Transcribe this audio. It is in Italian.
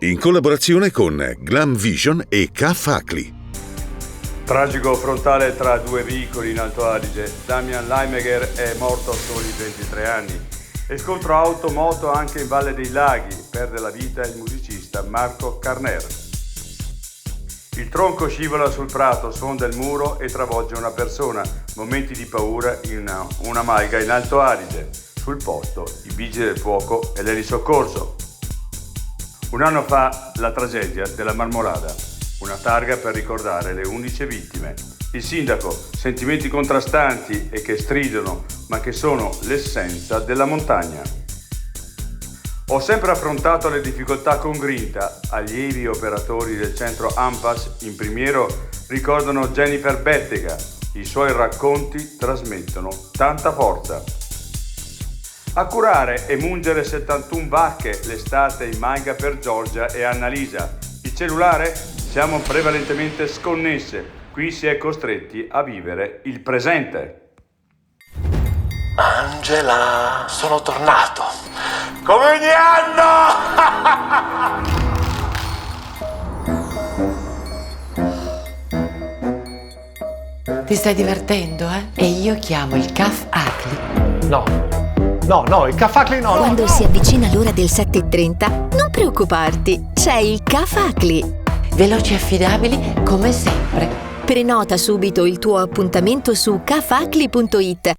in collaborazione con Glam Vision e K-Facli. Tragico frontale tra due veicoli in Alto Adige. Damian Leimegger è morto a soli 23 anni. E scontro auto-moto anche in Valle dei Laghi. Perde la vita il musicista Marco Carner. Il tronco scivola sul prato, sfonda il muro e travolge una persona. Momenti di paura in una malga in Alto Adige. Sul posto i vigili del fuoco e l'elisoccorso. Un anno fa la tragedia della Marmolada. Una targa per ricordare le 11 vittime. Il sindaco, sentimenti contrastanti e che stridono, ma che sono l'essenza della montagna. Ho sempre affrontato le difficoltà con grinta. Allievi operatori del centro ANPAS in Primiero ricordano Jennifer Bettega. I suoi racconti trasmettono tanta forza. A curare e mungere 71 vacche l'estate in Maiga per Giorgia e Annalisa. Il cellulare? Siamo prevalentemente sconnesse, qui si è costretti a vivere il presente. Angela, sono tornato. Come ogni anno! Ti stai divertendo, eh? E io chiamo il K-Facli. No, il K-Facli no. Quando si avvicina l'ora del 7:30, non preoccuparti, c'è il K-Facli. Veloci e affidabili come sempre. Prenota subito il tuo appuntamento su kfacli.it